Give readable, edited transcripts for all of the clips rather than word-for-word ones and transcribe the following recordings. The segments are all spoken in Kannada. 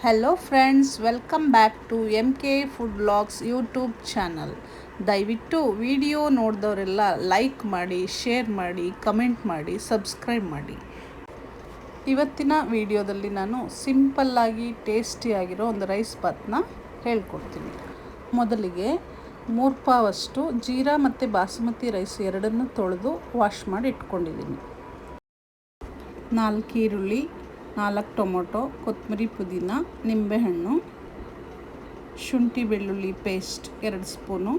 Hello friends, welcome back to MK food vlogs YouTube channel. ದಯವಿಟ್ಟು ವಿಡಿಯೋ ನೋಡಿದವರೆಲ್ಲ ಲೈಕ್ ಮಾಡಿ, ಶೇರ್ ಮಾಡಿ, ಕಮೆಂಟ್ ಮಾಡಿ, ಸಬ್ಸ್ಕ್ರೈಬ್ ಮಾಡಿ. ಇವತ್ತಿನ ವಿಡಿಯೋದಲ್ಲಿ ನಾನು ಸಿಂಪಲ್ಲಾಗಿ ಟೇಸ್ಟಿಯಾಗಿರೋ ಒಂದು ರೈಸ್ ಬಾತ್ನ ಹೇಳ್ಕೊಡ್ತೀನಿ. ಮೊದಲಿಗೆ 3 ಪಾವಷ್ಟು ಜೀರಾ ಮತ್ತು ಬಾಸುಮತಿ ರೈಸ್ ಎರಡನ್ನೂ ತೊಳೆದು ವಾಶ್ ಮಾಡಿ ಇಟ್ಕೊಂಡಿದ್ದೀನಿ. 4 ಈರುಳ್ಳಿ, 4 ಟೊಮೊಟೊ, ಕೊತ್ತಂಬರಿ, ಪುದೀನ, ನಿಂಬೆಹಣ್ಣು, ಶುಂಠಿ ಬೆಳ್ಳುಳ್ಳಿ ಪೇಸ್ಟ್ 2 ಸ್ಪೂನು,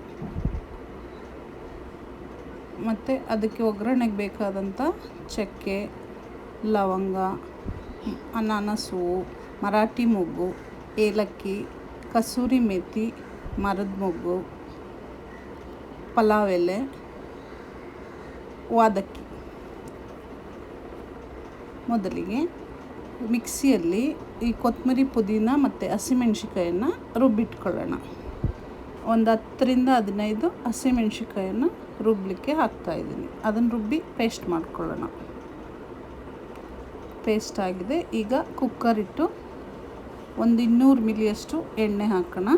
ಮತ್ತು ಅದಕ್ಕೆ ಒಗ್ಗರಣೆಗೆ ಬೇಕಾದಂಥ ಚಕ್ಕೆ, ಲವಂಗ, ಅನಾನಸು, ಮರಾಠಿ ಮೊಗ್ಗು, ಏಲಕ್ಕಿ, ಕಸೂರಿ ಮೇಥಿ, ಮರದ ಮೊಗ್ಗು, ಪಲಾವ್ ಎಲೆ, ವಾದಕ್ಕಿ. ಮೊದಲಿಗೆ ಮಿಕ್ಸಿಯಲ್ಲಿ ಈ ಕೊತ್ತಂಬರಿ, ಪುದೀನ ಮತ್ತು ಹಸಿಮೆಣ್ಸಿಕಾಯನ್ನು ರುಬ್ಬಿಟ್ಕೊಳ್ಳೋಣ. ಒಂದು 10-15 ಹಸಿಮೆಣ್ಸಿಕಾಯನ್ನು ರುಬ್ಬಲಿಕ್ಕೆ ಹಾಕ್ತಾಯಿದ್ದೀನಿ. ಅದನ್ನು ರುಬ್ಬಿ ಪೇಸ್ಟ್ ಮಾಡ್ಕೊಳ್ಳೋಣ. ಪೇಸ್ಟ್ ಆಗಿದೆ. ಈಗ ಕುಕ್ಕರ್ ಇಟ್ಟು ಒಂದು 200 ಮಿಲಿಯಷ್ಟು ಎಣ್ಣೆ ಹಾಕೋಣ.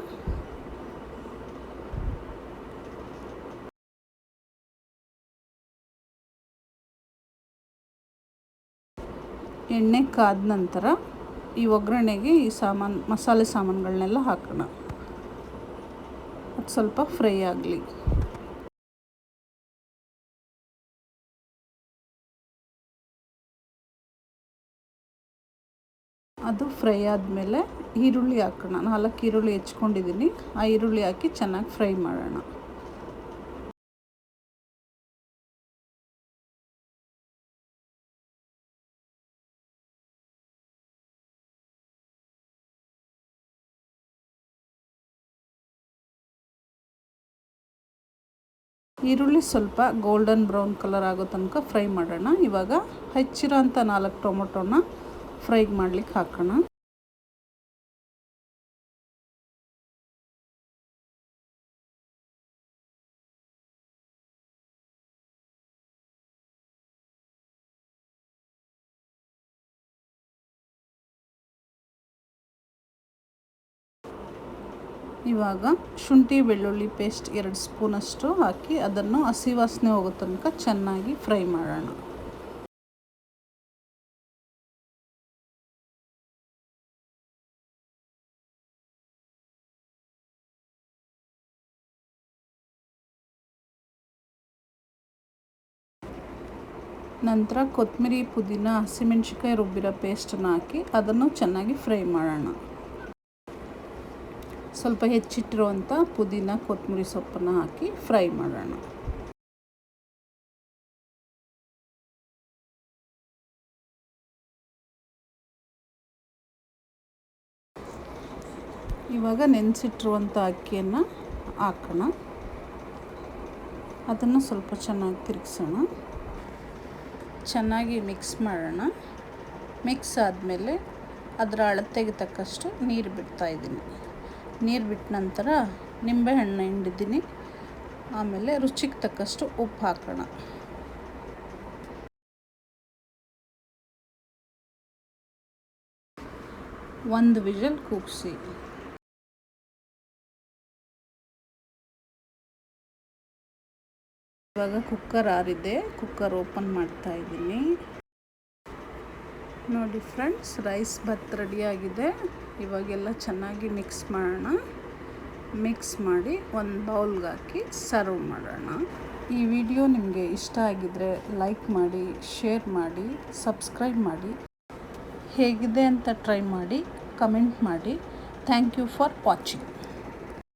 ಎಣ್ಣೆ ಕಾದ ನಂತರ ಈ ಒಗ್ಗರಣೆಗೆ ಈ ಮಸಾಲೆ ಸಾಮಾನುಗಳನ್ನೆಲ್ಲ ಹಾಕೋಣ. ಅದು ಸ್ವಲ್ಪ ಫ್ರೈ ಆಗಲಿ. ಅದು ಫ್ರೈ ಆದಮೇಲೆ ಈರುಳ್ಳಿ ಹಾಕೋಣ. 4 ಈರುಳ್ಳಿ ಹೆಚ್ಕೊಂಡಿದ್ದೀನಿ. ಆ ಈರುಳ್ಳಿ ಹಾಕಿ ಚೆನ್ನಾಗಿ ಫ್ರೈ ಮಾಡೋಣ. ಈರುಳ್ಳಿ ಸ್ವಲ್ಪ ಗೋಲ್ಡನ್ ಬ್ರೌನ್ ಕಲರ್ ಆಗೋ ತನಕ ಫ್ರೈ ಮಾಡೋಣ. ಇವಾಗ ಹೆಚ್ಚಿರೋಂಥ 4 ಟೊಮೊಟೊನ ಫ್ರೈ ಮಾಡ್ಲಿಕ್ಕೆ ಹಾಕೋಣ. ಇವಾಗ ಶುಂಠಿ ಬೆಳ್ಳುಳ್ಳಿ ಪೇಸ್ಟ್ 2 ಸ್ಪೂನಷ್ಟು ಹಾಕಿ ಅದನ್ನು ಹಸಿ ವಾಸನೆ ಹೋಗೋ ತನಕ ಚೆನ್ನಾಗಿ ಫ್ರೈ ಮಾಡೋಣ. ನಂತರ ಕೊತ್ತಂಬರಿ, ಪುದೀನ, ಹಸಿಮೆಣ್ಸಿಕಾಯಿ ರುಬ್ಬಿರೋ ಪೇಸ್ಟನ್ನು ಹಾಕಿ ಅದನ್ನು ಚೆನ್ನಾಗಿ ಫ್ರೈ ಮಾಡೋಣ. ಸ್ವಲ್ಪ ಹೆಚ್ಚಿಟ್ಟಿರುವಂಥ ಪುದೀನ, ಕೊತ್ತಂಬರಿ ಸೊಪ್ಪನ್ನು ಹಾಕಿ ಫ್ರೈ ಮಾಡೋಣ. ಇವಾಗ ನೆನೆಸಿಟ್ಟಿರುವಂಥ ಅಕ್ಕಿಯನ್ನು ಹಾಕೋಣ. ಅದನ್ನು ಸ್ವಲ್ಪ ಚೆನ್ನಾಗಿ ತಿರುಗಿಸೋಣ. ಚೆನ್ನಾಗಿ ಮಿಕ್ಸ್ ಮಾಡೋಣ. ಮಿಕ್ಸ್ ಆದಮೇಲೆ ಅದರ ಅಳತೆಗೆ ತಕ್ಕಷ್ಟು ನೀರು ಬಿಡ್ತಾಯಿದ್ದೀನಿ. ನೀರು ಬಿಟ್ಟ ನಂತರ ನಿಂಬೆಹಣ್ಣು ಹಿಂಡಿದ್ದೀನಿ. ಆಮೇಲೆ ರುಚಿಗೆ ತಕ್ಕಷ್ಟು ಉಪ್ಪು ಹಾಕೋಣ. ಒಂದು ವಿಷಲ್ ಕೂಗಿಸಿ. ಇವಾಗ ಕುಕ್ಕರ್ ಆರಿದೆ. ಕುಕ್ಕರ್ ಓಪನ್ ಮಾಡ್ತಾ ಇದ್ದೀನಿ. ನೋಡಿ ಫ್ರೆಂಡ್ಸ್, ರೈಸ್ ಬಾತ್ ರೆಡಿಯಾಗಿದೆ. ಇವಾಗೆಲ್ಲ ಚೆನ್ನಾಗಿ ಮಿಕ್ಸ್ ಮಾಡೋಣ. ಮಿಕ್ಸ್ ಮಾಡಿ ಒಂದು ಬೌಲ್ಗೆ ಹಾಕಿ ಸರ್ವ್ ಮಾಡೋಣ. ಈ ವಿಡಿಯೋ ನಿಮಗೆ ಇಷ್ಟ ಆಗಿದ್ದರೆ ಲೈಕ್ ಮಾಡಿ, ಶೇರ್ ಮಾಡಿ, ಸಬ್ಸ್ಕ್ರೈಬ್ ಮಾಡಿ. ಹೇಗಿದೆ ಅಂತ ಟ್ರೈ ಮಾಡಿ ಕಮೆಂಟ್ ಮಾಡಿ. Thank you for watching.